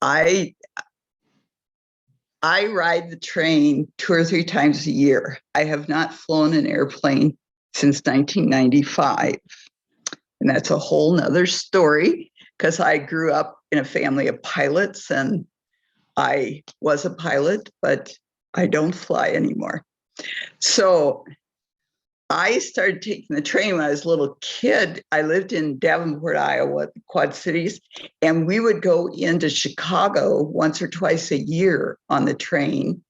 I ride the train 2 or 3 times a year. I have not flown an airplane since 1995. And that's a whole nother story because I grew up in a family of pilots and I was a pilot, but I don't fly anymore. So I started taking the train when I was a little kid. I lived in Davenport, Iowa, the Quad Cities, and we would go into Chicago once or twice a year on the train.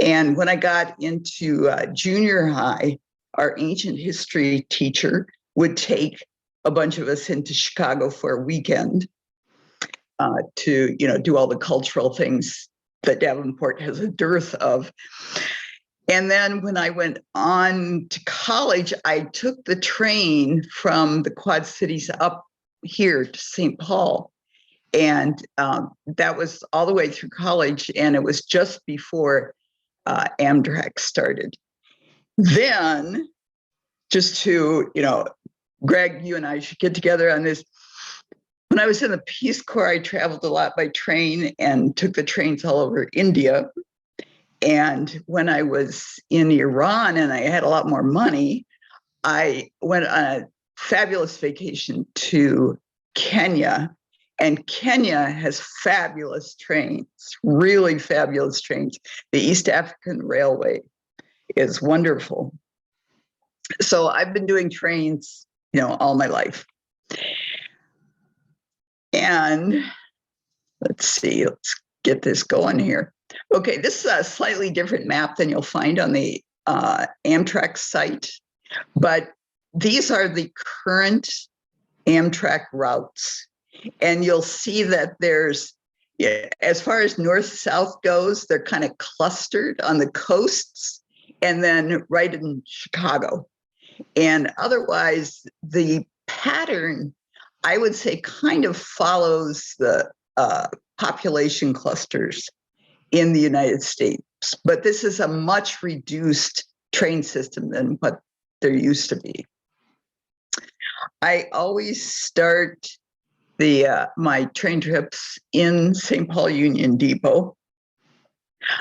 And when I got into junior high, our ancient history teacher would take a bunch of us into Chicago for a weekend to, do all the cultural things that Davenport has a dearth of. And then when I went on to college, I took the train from the Quad Cities up here to St. Paul. And that was all the way through college. And it was just before Amtrak started. Then, just to, Greg, you and I should get together on this. When I was in the Peace Corps, I traveled a lot by train and took the trains all over India. And when I was in Iran and I had a lot more money, I went on a fabulous vacation to Kenya. And Kenya has fabulous trains, really fabulous trains. The East African Railway is wonderful. So I've been doing trains, all my life. And let's get this going here. Okay, this is a slightly different map than you'll find on the Amtrak site, but these are the current Amtrak routes. And you'll see that there's, as far as north-south goes, they're kind of clustered on the coasts and then right in Chicago. And otherwise, the pattern, I would say, kind of follows the population clusters in the United States. But this is a much reduced train system than what there used to be. I always start my train trips in St. Paul Union Depot.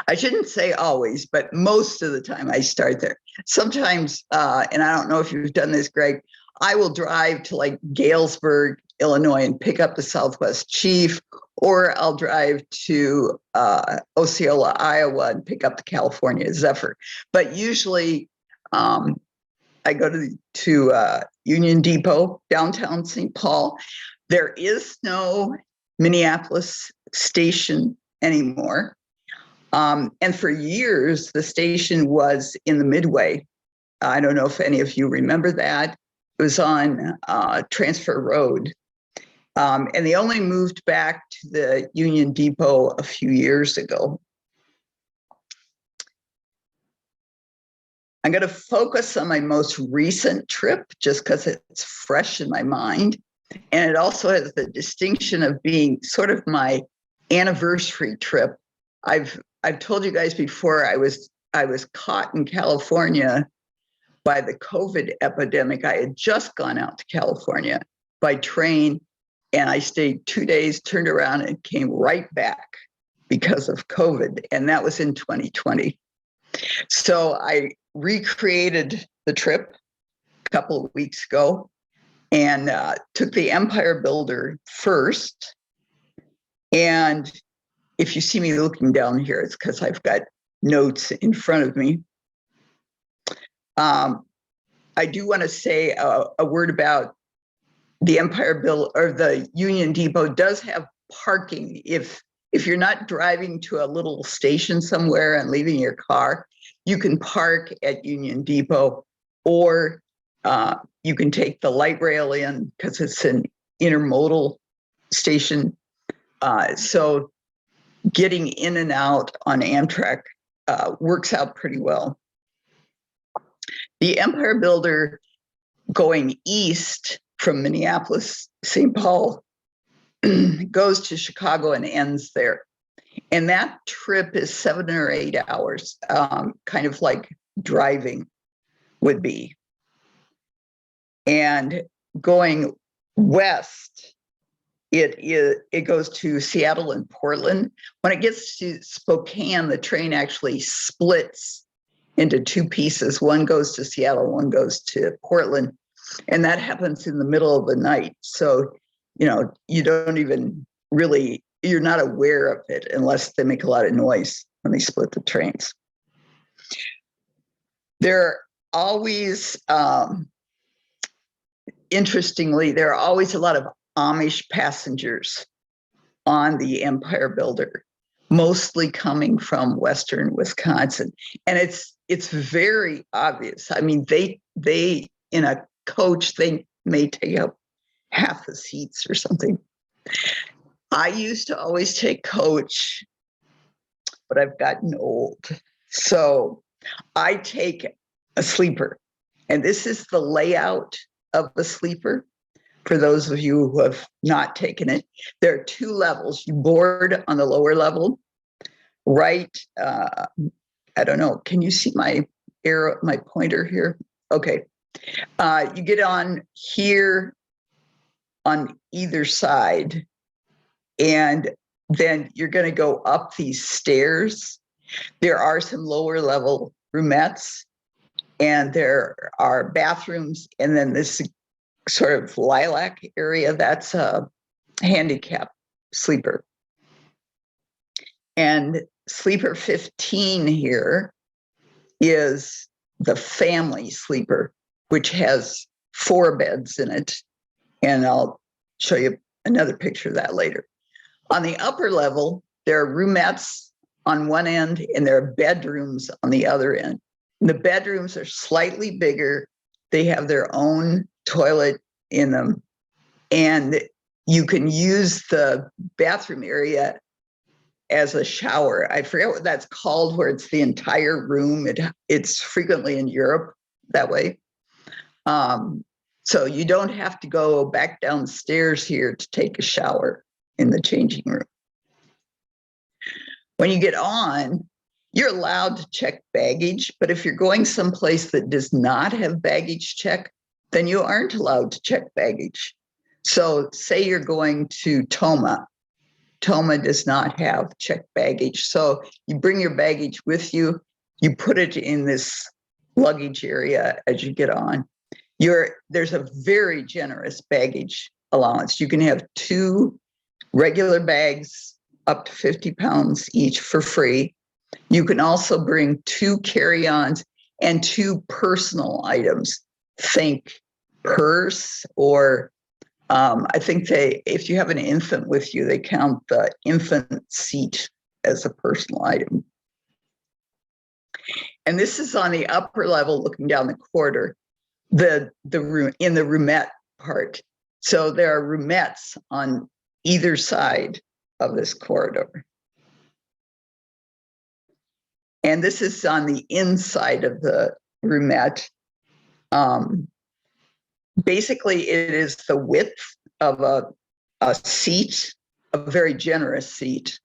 I shouldn't say always, but most of the time I start there. Sometimes, and I don't know if you've done this, Greg, I will drive to like Galesburg, Illinois, and pick up the Southwest Chief, or I'll drive to Osceola, Iowa, and pick up the California Zephyr. But usually I go to Union Depot, downtown St. Paul. There is no Minneapolis station anymore. And for years, the station was in the Midway. I don't know if any of you remember that. It was on Transfer Road. And they only moved back to the Union Depot a few years ago. I'm going to focus on my most recent trip just because it's fresh in my mind. And it also has the distinction of being sort of my anniversary trip. I've told you guys before, I was caught in California by the COVID epidemic. I had just gone out to California by train, and I stayed 2 days, turned around, and came right back because of COVID. And that was in 2020. So I recreated the trip a couple of weeks ago and took the Empire Builder first. And if you see me looking down here, it's because I've got notes in front of me. I do want to say a word about the Empire Builder, or the Union Depot does have parking. If you're not driving to a little station somewhere and leaving your car, you can park at Union Depot, or you can take the light rail in because it's an intermodal station. So getting in and out on Amtrak works out pretty well. The Empire Builder going east from Minneapolis, St. Paul, goes to Chicago and ends there. And that trip is 7 or 8 hours, kind of like driving would be. And going west it goes to Seattle and Portland. When it gets to Spokane, the train actually splits into two pieces. One goes to Seattle, one goes to Portland. And that happens in the middle of the night. So, you don't even really, you're not aware of it unless they make a lot of noise when they split the trains. There are always, interestingly, there are always a lot of Amish passengers on the Empire Builder, mostly coming from Western Wisconsin. And it's very obvious. I mean, they in a coach, they may take up half the seats or something. I used to always take coach, but I've gotten old. So I take a sleeper. And this is the layout of the sleeper. For those of you who have not taken it, there are two levels. You board on the lower level, right? I don't know. Can you see my arrow, my pointer here? Okay. You get on here on either side, and then you're going to go up these stairs. There are some lower level roomettes, and there are bathrooms, and then this sort of lilac area, that's a handicap sleeper. And sleeper 15 here is the family sleeper, which has 4 beds in it. And I'll show you another picture of that later. On the upper level, there are roomettes on one end and there are bedrooms on the other end. And the bedrooms are slightly bigger. They have their own toilet in them. And you can use the bathroom area as a shower. I forget what that's called, where it's the entire room. It's frequently in Europe that way. So you don't have to go back downstairs here to take a shower in the changing room. When you get on, you're allowed to check baggage, but if you're going someplace that does not have baggage check, then you aren't allowed to check baggage. So say you're going to Toma. Toma does not have checked baggage. So you bring your baggage with you, you put it in this luggage area as you get on. There's a very generous baggage allowance. You can have 2 regular bags up to 50 pounds each for free. You can also bring 2 carry-ons and 2 personal items. Think purse, or I think if you have an infant with you, they count the infant seat as a personal item. And this is on the upper level, looking down the corridor, the room in the roomette part. So there are roomettes on either side of this corridor. And this is on the inside of the roomette. Basically, it is the width of a seat, a very generous seat.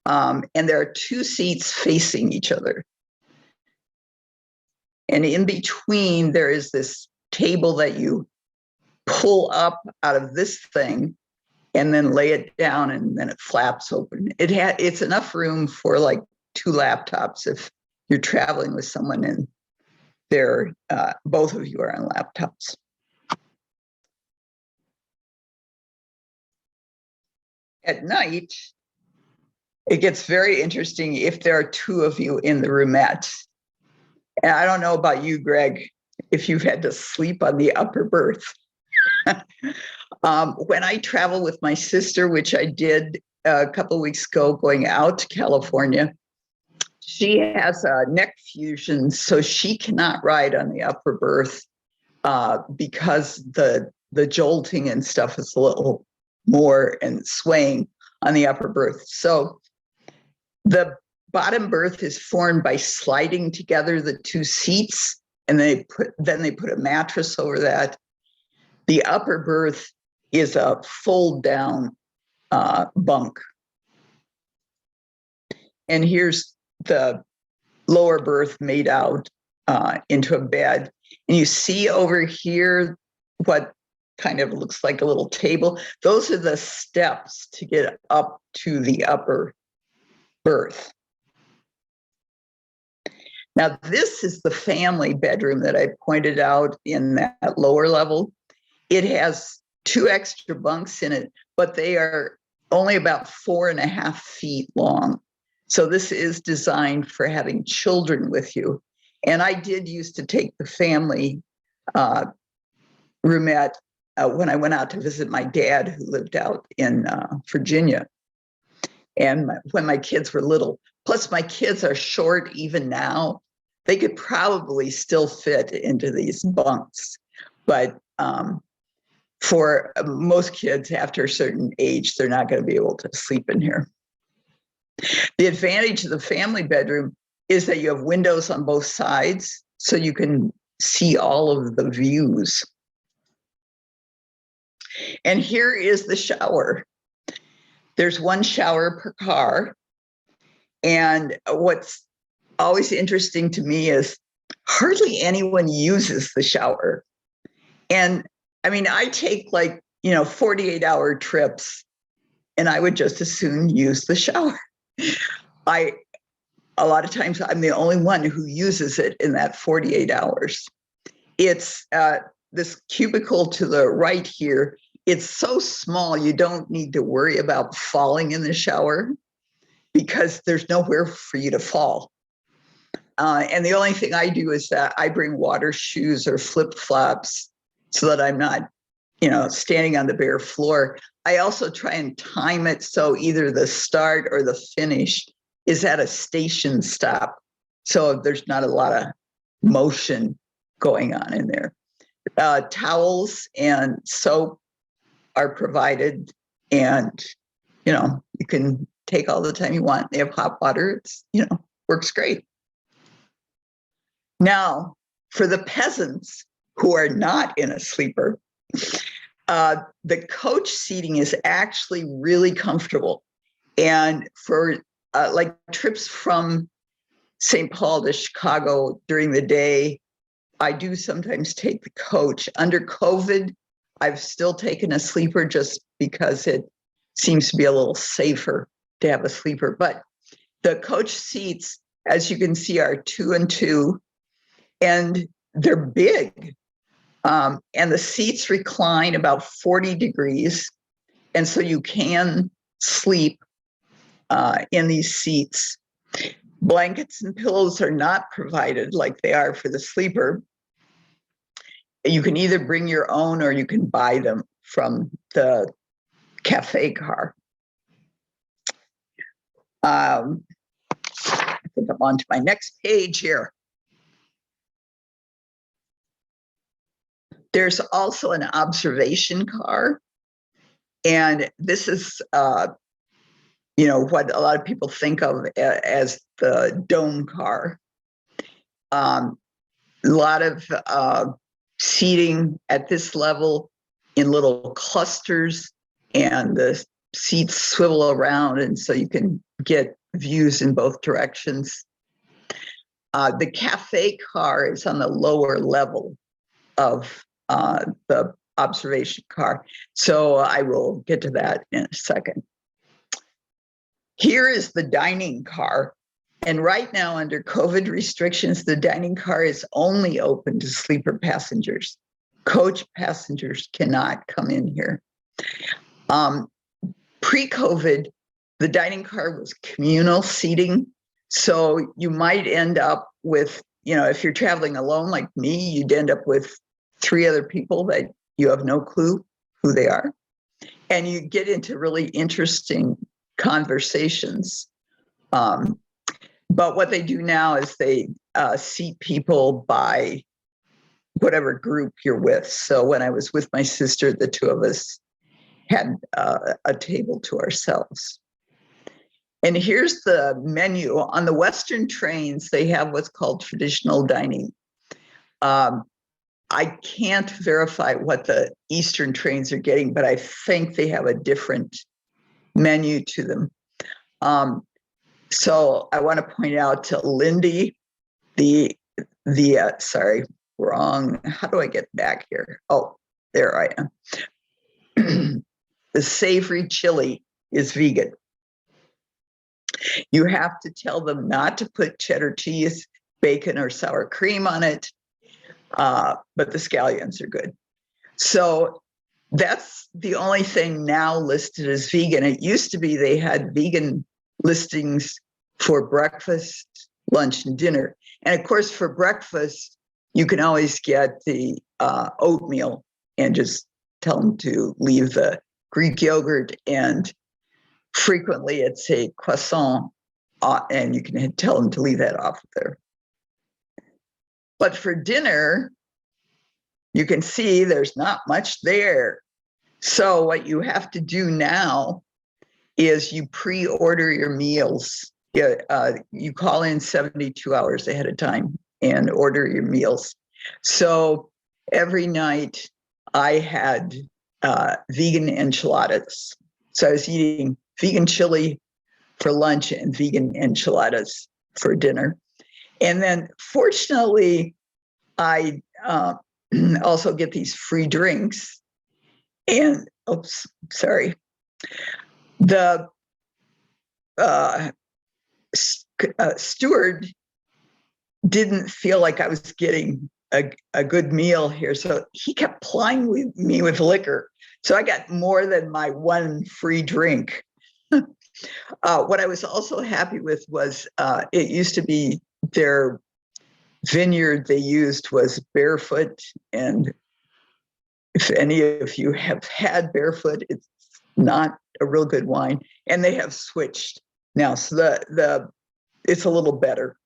And there are 2 seats facing each other. And in between, there is this table that you pull up out of this thing and then lay it down, and then it flaps open. It's enough room for like 2 laptops if you're traveling with someone and both of you are on laptops. At night, it gets very interesting if there are 2 of you in the roomette. And I don't know about you, Greg, if you've had to sleep on the upper berth. When I travel with my sister, which I did a couple of weeks ago, going out to California, she has a neck fusion, so she cannot ride on the upper berth because the jolting and stuff is a little more and swaying on the upper berth. So the bottom berth is formed by sliding together the 2 seats, and then they put a mattress over that. The upper berth is a fold down bunk. And here's the lower berth made out into a bed. And you see over here what kind of looks like a little table. Those are the steps to get up to the upper berth. Now, this is the family bedroom that I pointed out in that lower level. It has 2 extra bunks in it, but they are only about 4.5 feet long. So this is designed for having children with you. And I did used to take the family roomette when I went out to visit my dad, who lived out in Virginia. And when my kids were little, plus my kids are short even now, they could probably still fit into these bunks. But for most kids after a certain age, they're not going to be able to sleep in here. The advantage of the family bedroom is that you have windows on both sides, so you can see all of the views. And here is the shower. There's 1 shower per car. And what's always interesting to me is hardly anyone uses the shower. And I mean, I take 48-hour trips, and I would just as soon use the shower. A lot of times I'm the only one who uses it in that 48 hours. It's this cubicle to the right here. It's so small, you don't need to worry about falling in the shower because there's nowhere for you to fall. And the only thing I do is that I bring water shoes or flip-flops so that I'm not, standing on the bare floor. I also try and time it so either the start or the finish is at a station stop. So there's not a lot of motion going on in there. Towels and soap are provided, and, you can take all the time you want. They have hot water. It's, works great. Now, for the peasants who are not in a sleeper, the coach seating is actually really comfortable. And for trips from St. Paul to Chicago during the day, I do sometimes take the coach. Under COVID, I've still taken a sleeper just because it seems to be a little safer to have a sleeper. But the coach seats, as you can see, are 2 and 2, and they're big. And the seats recline about 40 degrees. And so you can sleep in these seats. Blankets and pillows are not provided like they are for the sleeper. You can either bring your own or you can buy them from the cafe car. I think I'm on to my next page here. There's also an observation car. And this is, what a lot of people think of as the dome car. A lot of seating at this level in little clusters, and the seats swivel around, and so you can get views in both directions. The cafe car is on the lower level of the observation car. So I will get to that in a second. Here is the dining car. And right now, under COVID restrictions, the dining car is only open to sleeper passengers. Coach passengers cannot come in here. Pre-COVID, the dining car was communal seating. So you might end up with, if you're traveling alone like me, you'd end up with 3 other people that you have no clue who they are. And you get into really interesting conversations. But what they do now is they seat people by whatever group you're with. So when I was with my sister, the 2 of us had a table to ourselves. And here's the menu. On the Western trains, they have what's called traditional dining. I can't verify what the Eastern trains are getting, but I think they have a different menu to them. So I want to point out to Lindy, sorry, wrong. How do I get back here? Oh, There I am. The savory chili is vegan. You have to tell them not to put cheddar cheese, bacon, or sour cream on it, but the scallions are good. So that's the only thing now listed as vegan. It used to be they had vegan listings for breakfast, lunch, and dinner. And of course, for breakfast, you can always get the oatmeal and just tell them to leave the Greek yogurt, and frequently it's a croissant, and you can tell them to leave that off there. But for dinner, you can see there's not much there. So what you have to do now is you pre-order your meals. You call in 72 hours ahead of time and order your meals. So every night I had vegan enchiladas. So I was eating vegan chili for lunch and vegan enchiladas for dinner. And then fortunately, I also get these free drinks. And, oops, sorry. The steward didn't feel like I was getting a good meal here. So he kept plying me with liquor. So I got more than my one free drink. What I was also happy with was it used to be their vineyard they used was Barefoot. And if any of you have had Barefoot, it's not a real good wine. And they have switched now. So it's a little better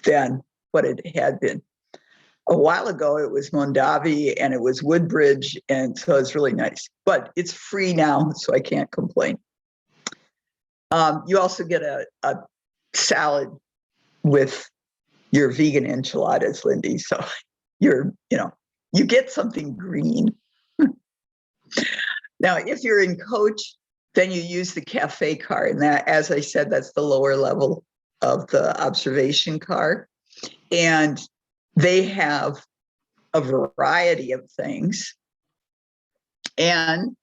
than what it had been. A while ago, it was Mondavi and it was Woodbridge. And so it's really nice. But it's free now, so I can't complain. You also get a salad with your vegan enchiladas, Lindy. So you get something green. Now, if you're in coach, then you use the cafe car. And that, as I said, that's the lower level of the observation car. And they have a variety of things. And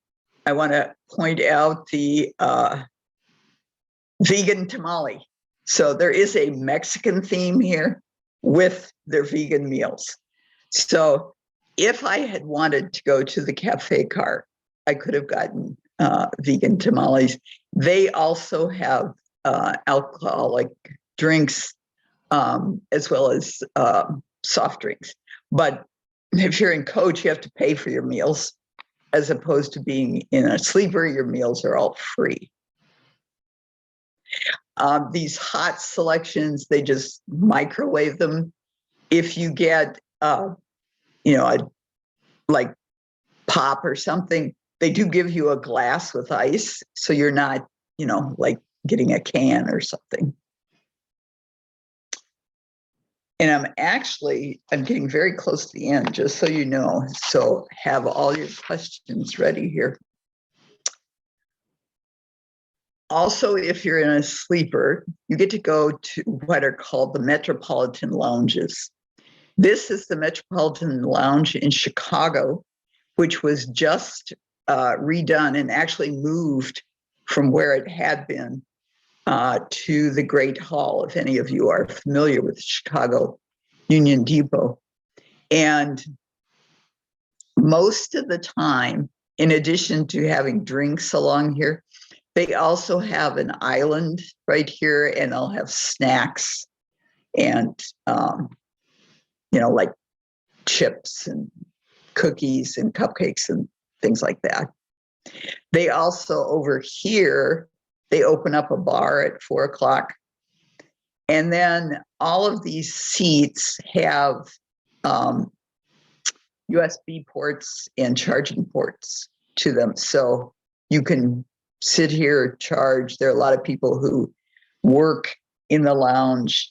I want to point out the vegan tamale. So there is a Mexican theme here with their vegan meals. So if I had wanted to go to the cafe car, I could have gotten vegan tamales. They also have alcoholic drinks as well as soft drinks. But if you're in coach, you have to pay for your meals, as opposed to being in a sleeper, your meals are all free. These hot selections, they just microwave them. If you get, like pop or something, they do give you a glass with ice. So you're not, like getting a can or something. And I'm getting very close to the end, just so you know. So have all your questions ready here. Also, if you're in a sleeper, you get to go to what are called the Metropolitan Lounges. This is the Metropolitan Lounge in Chicago, which was just redone and actually moved from where it had been to the Great Hall, if any of you are familiar with Chicago Union Depot. And most of the time, in addition to having drinks along here, they also have an island right here, and they'll have snacks and, like chips and cookies and cupcakes and things like that. They also, over here, they open up a bar at 4:00. And then all of these seats have USB ports and charging ports to them. So you can sit here, charge. There are a lot of people who work in the lounge.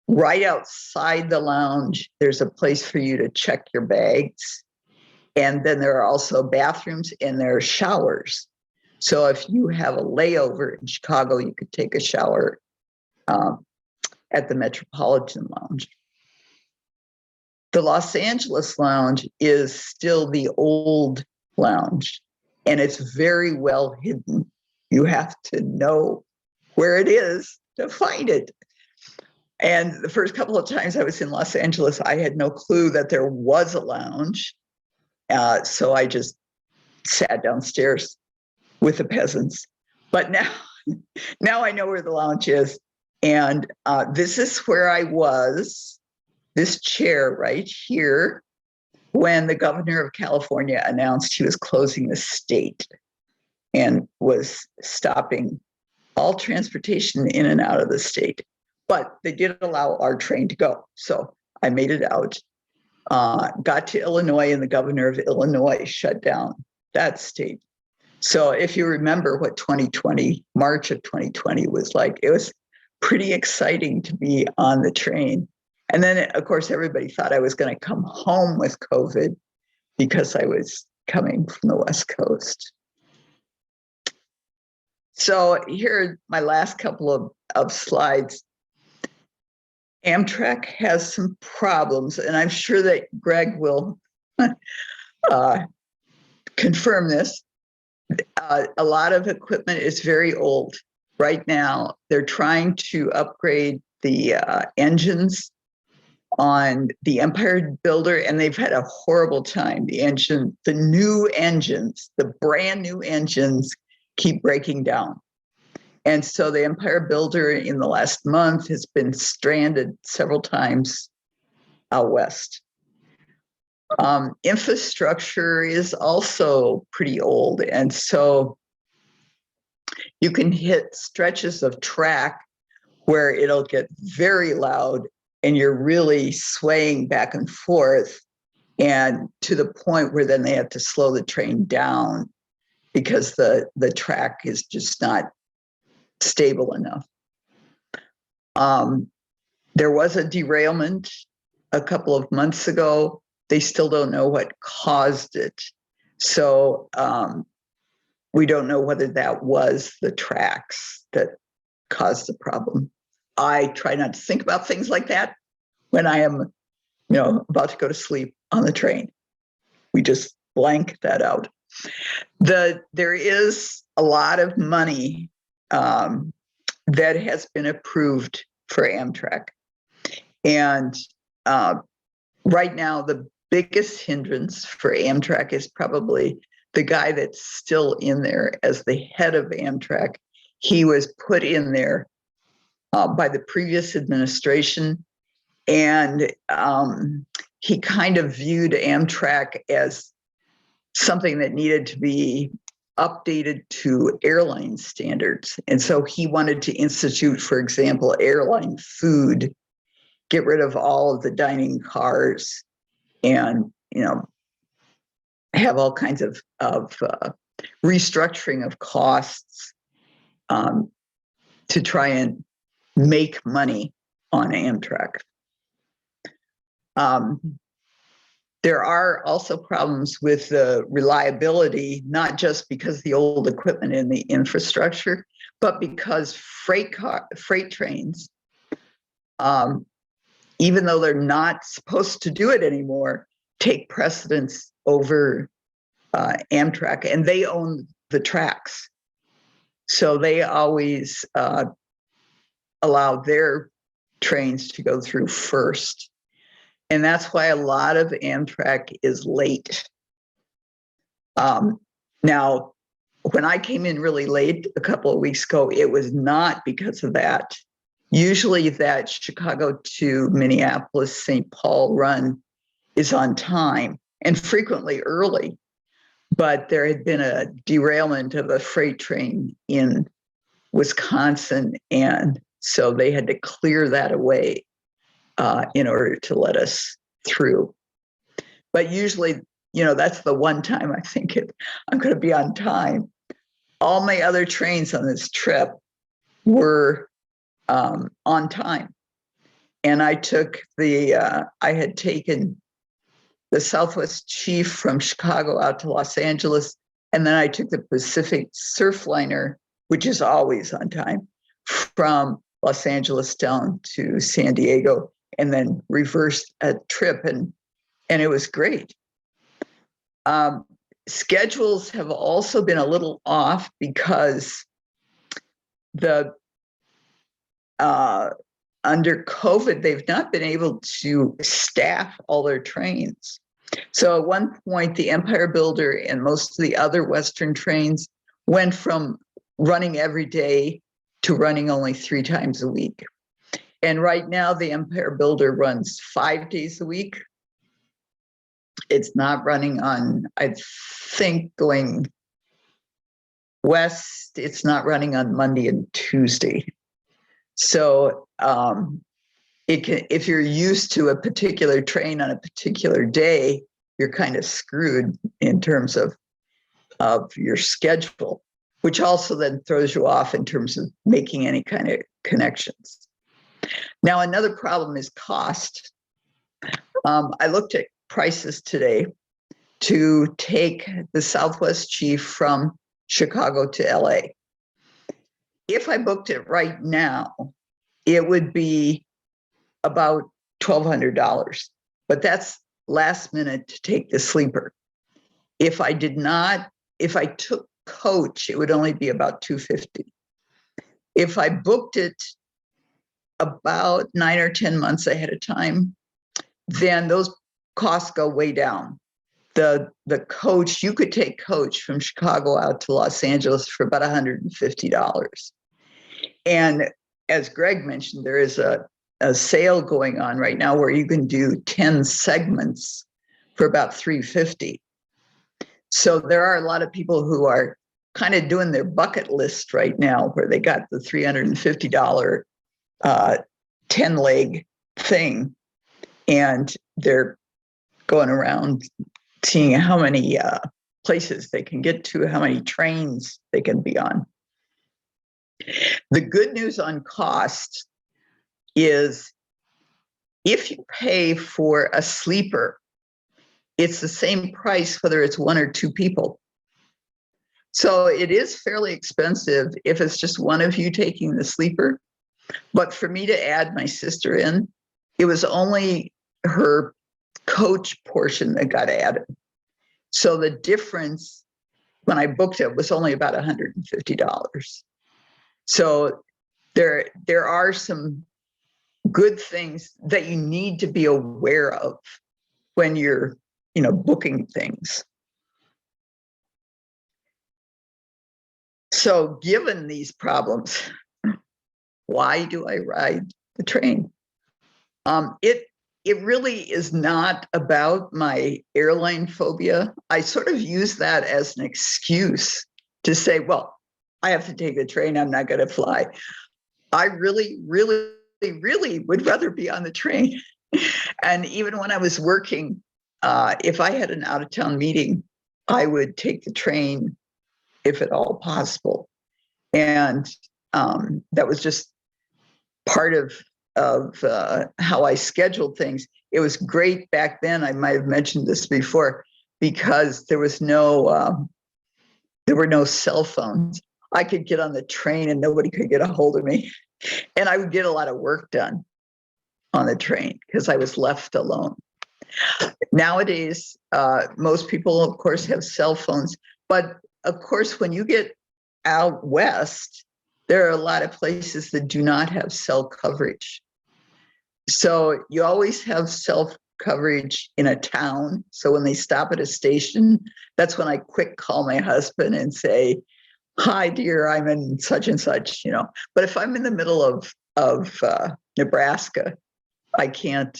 Right outside the lounge, there's a place for you to check your bags. And then there are also bathrooms and there are showers. So if you have a layover in Chicago, you could take a shower at the Metropolitan Lounge. The Los Angeles lounge is still the old lounge, and it's very well hidden. You have to know where it is to find it. And the first couple of times I was in Los Angeles, I had no clue that there was a lounge. So I just sat downstairs with the peasants. But now I know where the lounge is. And this is where I was, this chair right here, when the governor of California announced he was closing the state and was stopping all transportation in and out of the state. But they did allow our train to go. So I made it out, got to Illinois, and the governor of Illinois shut down that state. So if you remember what 2020, March of 2020 was like, it was pretty exciting to be on the train. And then, of course, everybody thought I was going to come home with COVID because I was coming from the West Coast. So here are my last couple of slides. Amtrak has some problems, and I'm sure that Greg will confirm this. A lot of equipment is very old. Right now, they're trying to upgrade the engines on the Empire Builder, and they've had a horrible time. The new engines, the brand new engines keep breaking down. And so the Empire Builder in the last month has been stranded several times out west. Infrastructure is also pretty old. And so you can hit stretches of track where it'll get very loud and you're really swaying back and forth, and to the point where then they have to slow the train down because the track is just not stable enough. There was a derailment a couple of months ago. They still don't know what caused it. So we don't know whether that was the tracks that caused the problem. I try not to think about things like that when I am, about to go to sleep on the train. We just blank that out. There is a lot of money that has been approved for Amtrak. And right now, the biggest hindrance for Amtrak is probably the guy that's still in there as the head of Amtrak. He was put in there by the previous administration, and he kind of viewed Amtrak as something that needed to be updated to airline standards. And so he wanted to institute, for example, airline food, get rid of all of the dining cars, and have all kinds of restructuring of costs to try and make money on Amtrak. There are also problems with the reliability, not just because of the old equipment in the infrastructure, but because freight trains, even though they're not supposed to do it anymore, take precedence over Amtrak, and they own the tracks. So they always allow their trains to go through first. And that's why a lot of Amtrak is late. Now, when I came in really late a couple of weeks ago, it was not because of that. Usually that Chicago to Minneapolis, St. Paul run is on time and frequently early. But there had been a derailment of a freight train in Wisconsin, and so they had to clear that away in order to let us through. But usually, that's the one time I think I'm going to be on time. All my other trains on this trip were on time. And I took I had taken the Southwest Chief from Chicago out to Los Angeles, and then I took the Pacific Surfliner, which is always on time, from Los Angeles down to San Diego, and then reversed a trip. And and it was great. Schedules have also been a little off because the under COVID, they've not been able to staff all their trains. So at one point, the Empire Builder and most of the other Western trains went from running every day to running only 3 times a week. And right now, the Empire Builder runs 5 days a week. It's not running on, I think, going west. It's not running on Monday and Tuesday. So it can, if you're used to a particular train on a particular day, you're kind of screwed in terms of your schedule, which also then throws you off in terms of making any kind of connections. Now, another problem is cost. I looked at prices today to take the Southwest Chief from Chicago to LA. If I booked it right now, it would be about $1,200, but that's last minute to take the sleeper. If I took coach, it would only be about $250. If I booked it about 9 or 10 months ahead of time, then those costs go way down. The coach, you could take coach from Chicago out to Los Angeles for about $150. And as Greg mentioned, there is a sale going on right now where you can do 10 segments for about $350. So there are a lot of people who are kind of doing their bucket list right now where they got the $350 10-leg thing, and they're going around seeing how many places they can get to, how many trains they can be on. The good news on cost is if you pay for a sleeper, it's the same price whether it's 1 or 2 people. So it is fairly expensive if it's just one of you taking the sleeper. But for me to add my sister in, it was only her coach portion that got added. So the difference when I booked it was only about $150. So there are some good things that you need to be aware of when you're, booking things. So given these problems, why do I ride the train? It really is not about my airline phobia. I sort of use that as an excuse to say, well, I have to take the train, I'm not going to fly. I really, really, really would rather be on the train. And even when I was working, if I had an out-of-town meeting, I would take the train if at all possible. And that was just part of how I scheduled things. It was great back then. I might have mentioned this before because there were no cell phones. I could get on the train and nobody could get a hold of me. And I would get a lot of work done on the train because I was left alone. Nowadays, most people, of course, have cell phones. But of course, when you get out west, there are a lot of places that do not have cell coverage. So you always have cell coverage in a town. So when they stop at a station, that's when I quick call my husband and say, hi, dear, I'm in such and such, But if I'm in the middle of Nebraska, I can't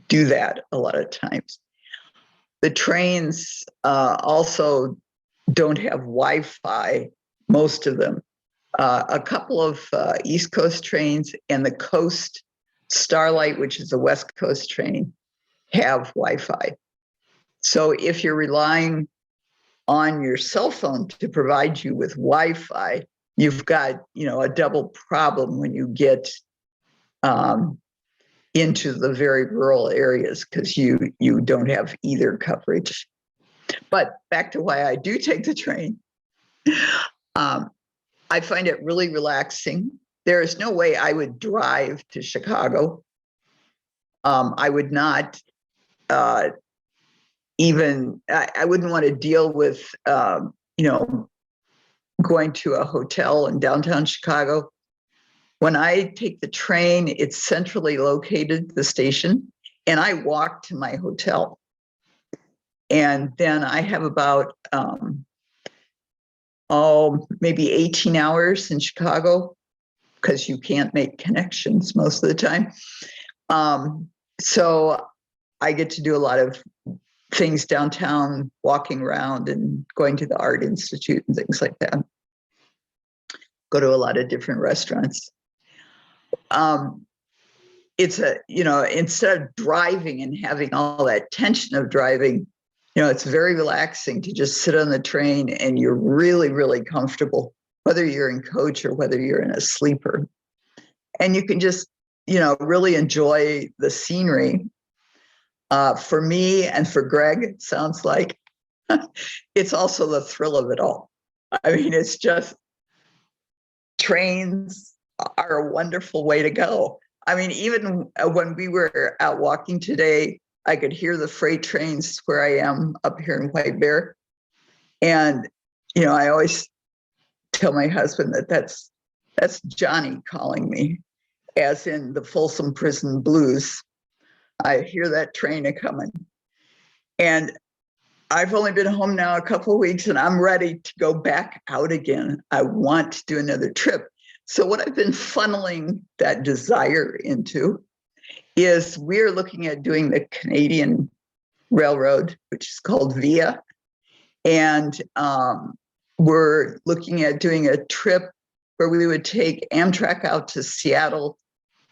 do that a lot of times. The trains also don't have Wi-Fi, most of them. A couple of East Coast trains and the Coast Starlight, which is a West Coast train, have Wi-Fi. So if you're relying on your cell phone to provide you with Wi-Fi, you've got, a double problem when you get into the very rural areas because you don't have either coverage. But back to why I do take the train. I find it really relaxing. There is no way I would drive to Chicago. I would not even, I wouldn't want to deal with, going to a hotel in downtown Chicago. When I take the train, it's centrally located, the station, and I walk to my hotel. And then I have about, maybe 18 hours in Chicago, because you can't make connections most of the time. So I get to do a lot of things downtown, walking around and going to the Art Institute and things like that. Go to a lot of different restaurants. It's instead of driving and having all that tension of driving, it's very relaxing to just sit on the train and you're really, really comfortable, whether you're in coach or whether you're in a sleeper. And you can just, really enjoy the scenery. For me and for Greg, it sounds like it's also the thrill of it all. I mean, it's just, trains are a wonderful way to go. I mean, even when we were out walking today, I could hear the freight trains where I am up here in White Bear. And, I always tell my husband that that's Johnny calling me, as in the Folsom Prison Blues. I hear that train a-coming. And I've only been home now a couple of weeks and I'm ready to go back out again. I want to do another trip. So what I've been funneling that desire into is we're looking at doing the Canadian Railroad, which is called VIA. And we're looking at doing a trip where we would take Amtrak out to Seattle,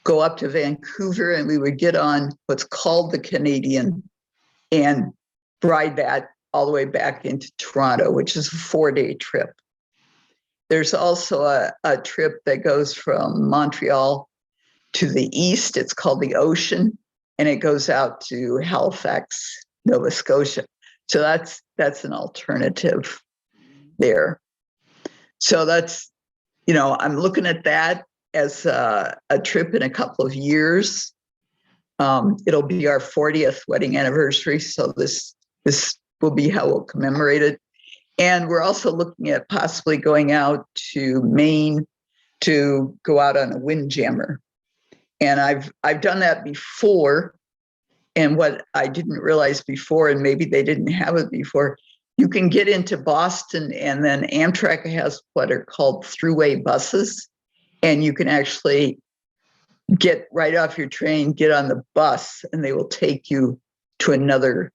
go up to Vancouver, and we would get on what's called the Canadian and ride that all the way back into Toronto, which is a 4-day trip. There's also a trip that goes from Montreal to the east. It's called the Ocean, and it goes out to Halifax, Nova Scotia. So that's an alternative there. So that's, I'm looking at that as a trip in a couple of years. It'll be our 40th wedding anniversary. So this will be how we'll commemorate it. And we're also looking at possibly going out to Maine to go out on a windjammer. And I've done that before. And what I didn't realize before, and maybe they didn't have it before, you can get into Boston, and then Amtrak has what are called throughway buses. And you can actually get right off your train, get on the bus, and they will take you to another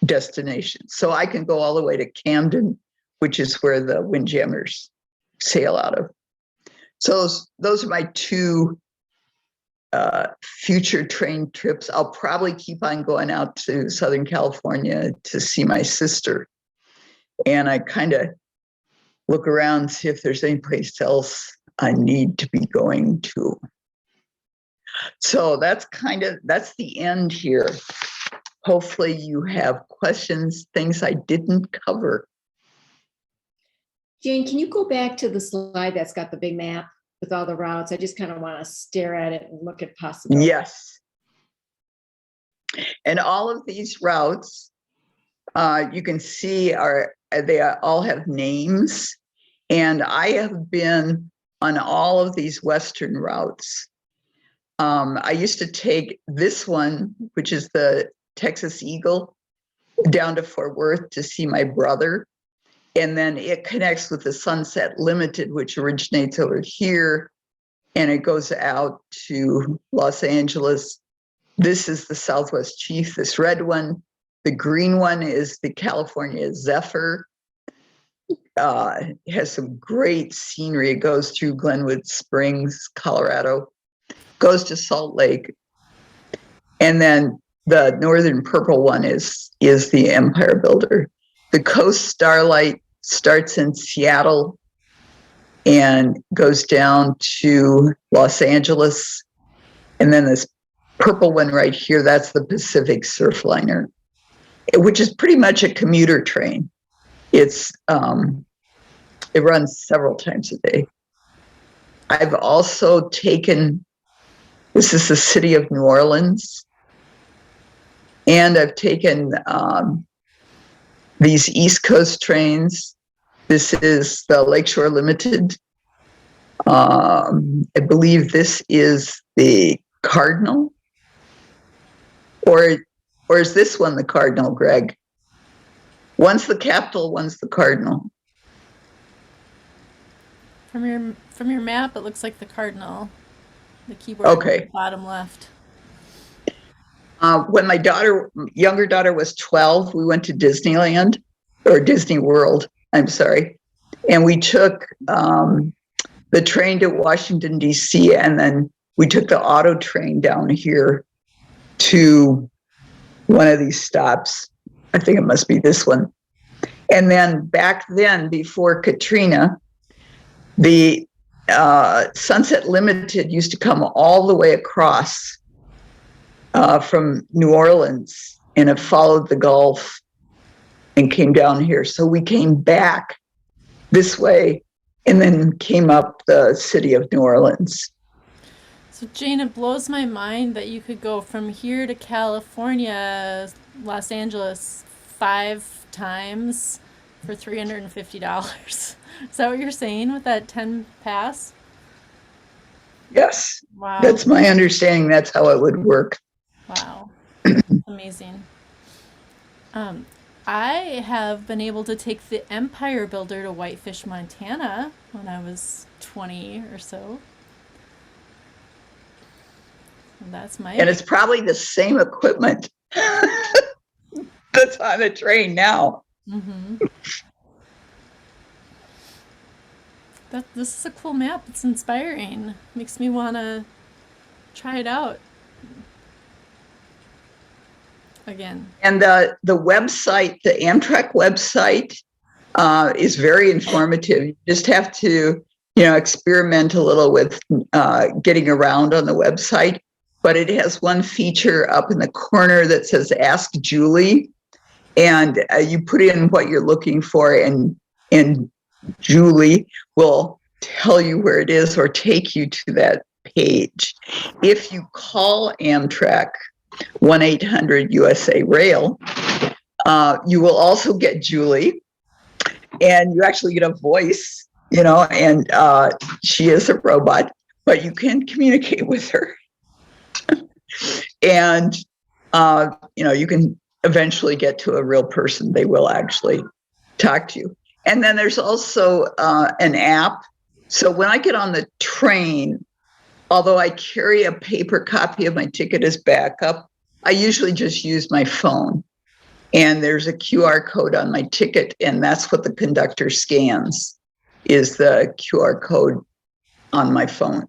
destination. So I can go all the way to Camden, which is where the windjammers sail out of. So those are my two future train trips. I'll probably keep on going out to Southern California to see my sister. And I kind of look around, see if there's any place else I need to be going to. So that's the end here. Hopefully you have questions, things I didn't cover. Jane, can you go back to the slide that's got the big map with all the routes? I just kind of want to stare at it and look at possibilities. Yes. And all of these routes, you can see they all have names. And I have been on all of these Western routes. I used to take this one, which is the Texas Eagle, down to Fort Worth to see my brother. And then it connects with the Sunset Limited, which originates over here. And it goes out to Los Angeles. This is the Southwest Chief, this red one. The green one is the California Zephyr. It has some great scenery. It goes through Glenwood Springs, Colorado, goes to Salt Lake. And then the northern purple one is the Empire Builder. The Coast Starlight starts in Seattle and goes down to Los Angeles. And then this purple one right here, that's the Pacific Surfliner, which is pretty much a commuter train. It runs several times a day. I've also taken, this is the city of New Orleans, and I've taken these East Coast trains. This is the Lakeshore Limited. I believe this is the Cardinal, or is this one the Cardinal, Greg? One's the Capital, one's the Cardinal. From your map, it looks like the Cardinal. The keyboard Okay. bottom left. When my younger daughter was 12, we went to Disneyland, or Disney World, I'm sorry. And we took the train to Washington, D.C., and then we took the auto train down here to one of these stops. I think it must be this one. And then back then, before Katrina, the Sunset Limited used to come all the way across from New Orleans, and it followed the Gulf and came down here. So we came back this way and then came up the city of New Orleans. So Jane, it blows my mind that you could go from here to California, Los Angeles, 5 times for $350. Is that what you're saying with that 10 pass? Yes. Wow. That's my understanding. That's how it would work. Wow. Amazing. I have been able to take the Empire Builder to Whitefish, Montana when I was 20 or so. And that's my. And it's probably the same equipment that's on the train now. Mm-hmm. This is a cool map. It's inspiring. Makes me want to try it out again. And the website, the Amtrak website, is very informative. You just have to, experiment a little with getting around on the website. But it has one feature up in the corner that says "Ask Julie," and you put in what you're looking for, and Julie will tell you where it is or take you to that page. If you call Amtrak 1-800-USA-RAIL, you will also get Julie, and you actually get a voice, and she is a robot, but you can communicate with her. And, you can eventually get to a real person. They will actually talk to you. And then there's also an app. So when I get on the train, although I carry a paper copy of my ticket as backup, I usually just use my phone. And there's a QR code on my ticket, and that's what the conductor scans, is the QR code on my phone.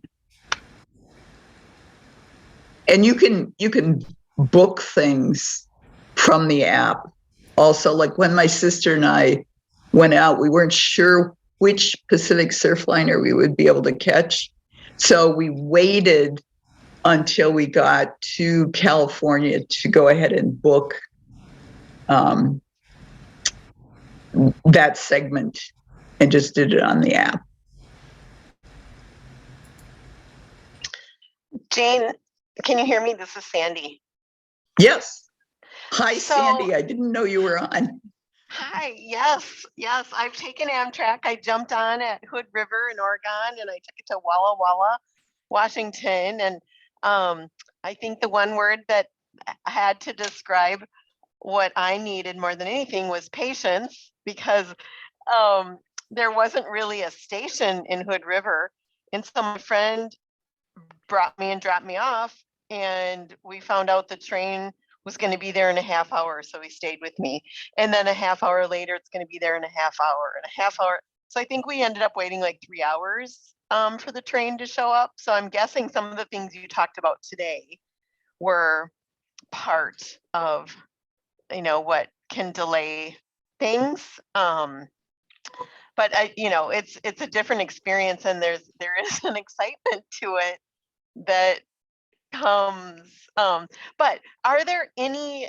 And you can book things from the app. Also, like when my sister and I went out, we weren't sure which Pacific Surfliner we would be able to catch. So we waited until we got to California to go ahead and book that segment, and just did it on the app. Jane, can you hear me? This is Sandy. Yes. Hi, So- Sandy. I didn't know you were on. Hi, yes. I've taken Amtrak. I jumped on at Hood River in Oregon, and I took it to Walla Walla, Washington. And I think the one word that I had to describe what I needed more than anything was patience, because there wasn't really a station in Hood River. And so my friend brought me and dropped me off, and we found out the train was going to be there in a half hour. So he stayed with me. And then a half hour later, it's going to be there in a half hour and a half hour. So I think we ended up waiting like 3 hours for the train to show up. So I'm guessing some of the things you talked about today were part of, what can delay things. But it's a different experience, and there is an excitement to it that comes. But are there any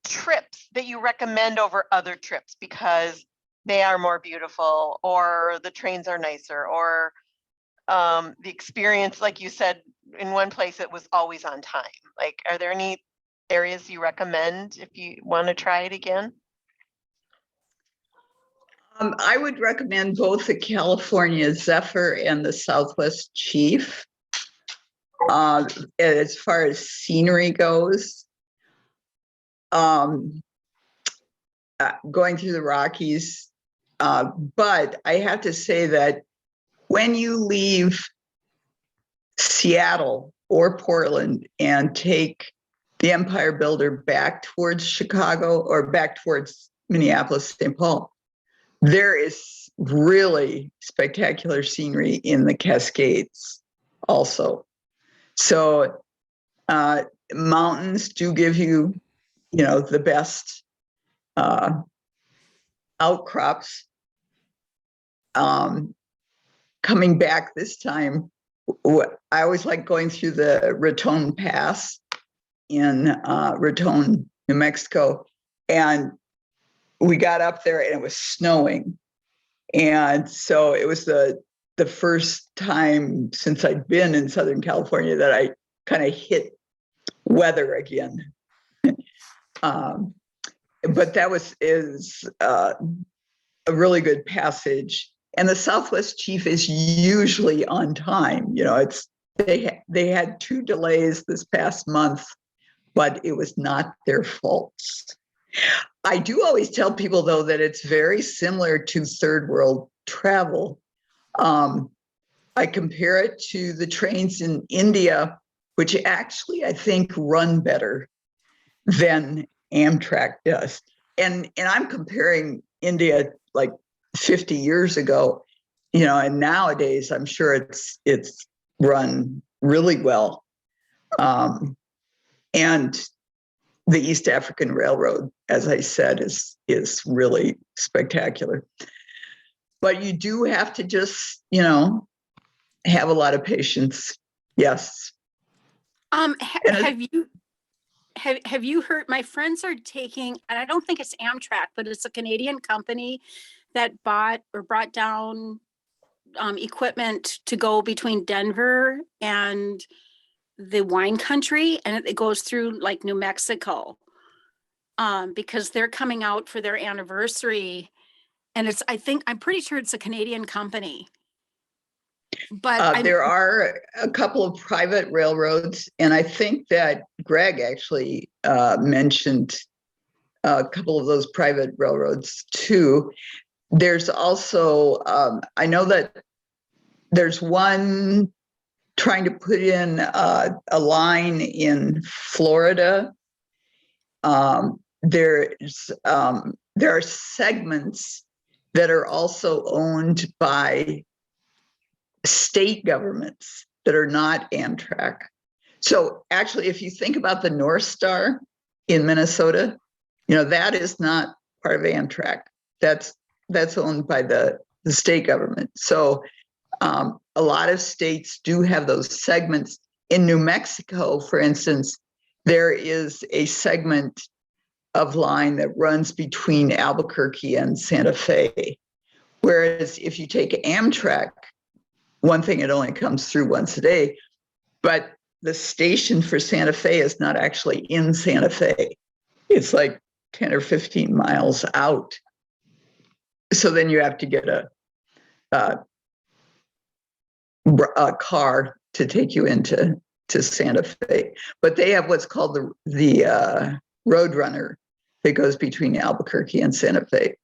trips that you recommend over other trips because they are more beautiful, or the trains are nicer, or the experience, like you said, in one place it was always on time? Like, are there any areas you recommend if you want to try it again? I would recommend both the California Zephyr and the Southwest Chief. As far as scenery goes, going through the Rockies, but I have to say that when you leave Seattle or Portland and take the Empire Builder back towards Chicago or back towards Minneapolis, St. Paul, there is really spectacular scenery in the Cascades also. So mountains do give you, the best outcrops. Coming back this time, I always like going through the Raton Pass in Raton, New Mexico. And we got up there and it was snowing. And so it was the first time since I'd been in Southern California that I kind of hit weather again. But that is a really good passage. And the Southwest Chief is usually on time. They had 2 delays this past month, but it was not their fault. I do always tell people, though, that it's very similar to third world travel. I compare it to the trains in India, which actually I think run better than Amtrak does. And I'm comparing India like 50 years ago, and nowadays I'm sure it's run really well. And the East African Railroad, as I said, is really spectacular. But you do have to just, have a lot of patience. Yes. Have you heard, my friends are taking, and I don't think it's Amtrak, but it's a Canadian company that bought or brought down equipment to go between Denver and the wine country, and it goes through like New Mexico, because they're coming out for their anniversary, and I'm pretty sure it's a Canadian company. But there are a couple of private railroads, and I think that Greg actually mentioned a couple of those private railroads too. There's also, I know that there's one trying to put in a line in Florida. There are segments that are also owned by state governments that are not Amtrak. So actually, if you think about the North Star in Minnesota, that is not part of Amtrak. That's owned by the state government. So a lot of states do have those segments. In New Mexico, for instance, there is a segment of line that runs between Albuquerque and Santa Fe. Whereas if you take Amtrak, one thing, it only comes through once a day, but the station for Santa Fe is not actually in Santa Fe. It's like 10 or 15 miles out. So then you have to get a car to take you into Santa Fe. But they have what's called the Roadrunner that goes between Albuquerque and Santa Fe.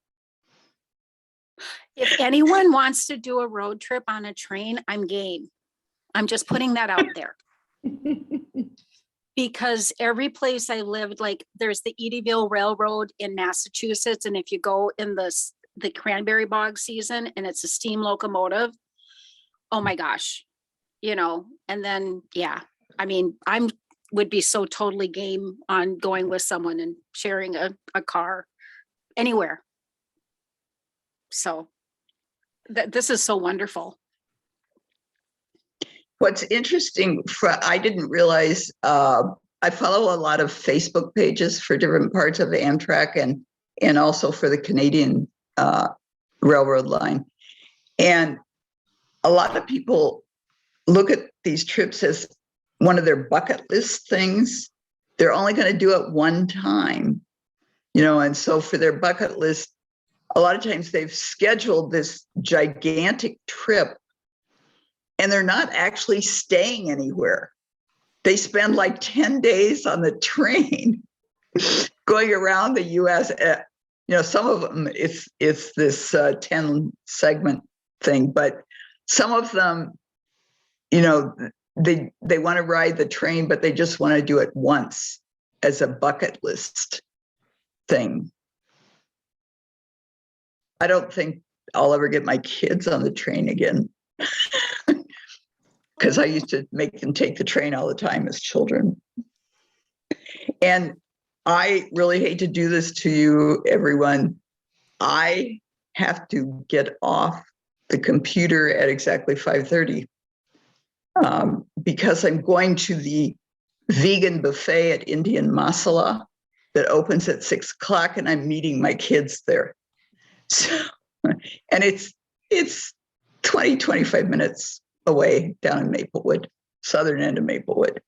if anyone wants to do a road trip on a train, I'm game. I'm just putting that out there. Because every place I lived, like there's the Eddyville Railroad in Massachusetts. And if you go in the cranberry bog season and it's a steam locomotive, oh my gosh, and then, yeah, I mean, would be so totally game on going with someone and sharing a car anywhere. So this is so wonderful. What's interesting, I didn't realize, I follow a lot of Facebook pages for different parts of the Amtrak and also for the Canadian railroad line. And a lot of people look at these trips as one of their bucket list things. they're only going to do it one time, and so for their bucket list, a lot of times they've scheduled this gigantic trip and they're not actually staying anywhere. They spend like 10 days on the train going around the US. Some of them, it's this 10 segment thing, but some of them, they want to ride the train, but they just want to do it once as a bucket list thing. I don't think I'll ever get my kids on the train again, because I used to make them take the train all the time as children. And I really hate to do this to you, everyone. I have to get off the computer at exactly 5:30 because I'm going to the vegan buffet at Indian Masala that opens at 6 o'clock, and I'm meeting my kids there. So, and it's 20, 25 minutes away down in Maplewood, southern end of Maplewood.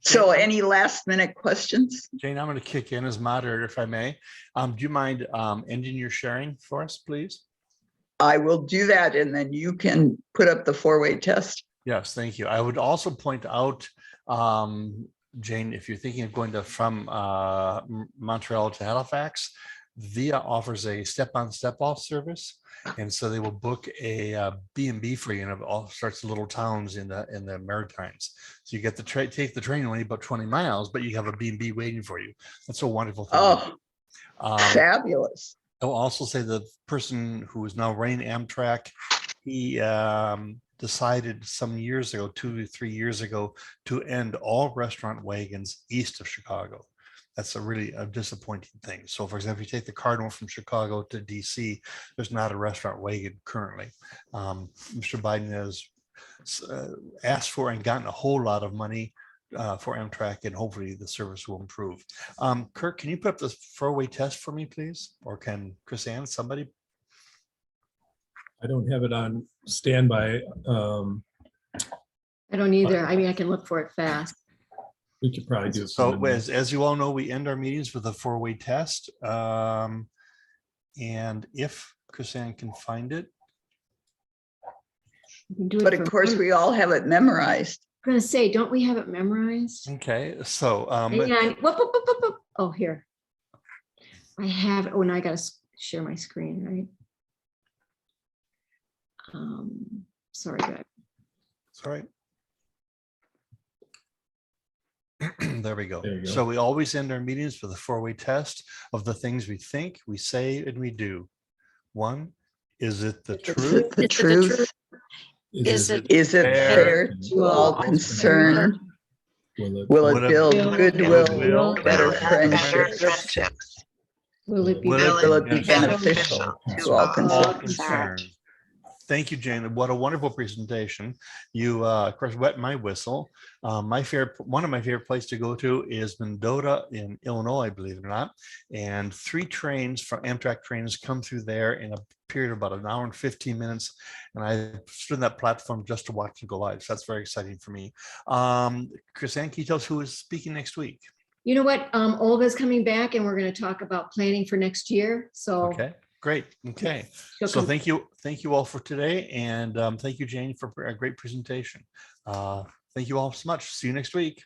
So any last minute questions? Jane, I'm going to kick in as moderator, if I may. Do you mind ending your sharing for us, please? I will do that, and then you can put up the 4-way test. Yes, thank you. I would also point out, Jane, if you're thinking of going from Montreal to Halifax, VIA offers a step-on-step-off service. And so they will book a B&B for you, and it all starts little towns in the Maritimes. So you get to take the train only about 20 miles, but you have a B&B waiting for you. That's a wonderful thing. Oh, fabulous. I will also say the person who is now running Amtrak, he decided some years ago, 2 to 3 years ago, to end all restaurant wagons east of Chicago. That's a disappointing thing. So for example, if you take the Cardinal from Chicago to DC, there's not a restaurant wagon currently. Mr. Biden has asked for and gotten a whole lot of money for Amtrak, and hopefully the service will improve. Kirk, can you put up the 4-way test for me, please? Or can Chris Ann, somebody? I don't have it on standby. I don't either. I mean, I can look for it fast. We could probably do it. So as you all know, we end our meetings with a 4-way test. And if Chris Ann can find it. You can do it But of from- course, we all have it memorized. I'm gonna say, don't we have it memorized? Okay, so Hang on. Whoop. Oh, here. I have. Oh, now I gotta share my screen, right? Sorry, guys. it's all right. There we go. There you go. So we always end our meetings with a 4-way test of the things we think, we say, and we do. 1, is it the truth? Is it the Is it the truth? Is it Is it fair to all concerned? Will it build goodwill, better friendships? Will it be? Will it be beneficial to all concerned? concerned? Thank you, Jane. What a wonderful presentation. You, of course, wet my whistle. One of my favorite places to go to is Mendota in Illinois, believe it or not. And 3 trains from Amtrak trains come through there in a period of about 1 hour and 15 minutes. And I stood on that platform just to watch them go live. So that's very exciting for me. Chris Ann, can you tell us who is speaking next week? You know what? Olga's coming back, and we're going to talk about planning for next year. So Okay. Great. Okay. she'll So come. thank you all for today. And thank you, Jane, for a great presentation. Thank you all so much. See you next week.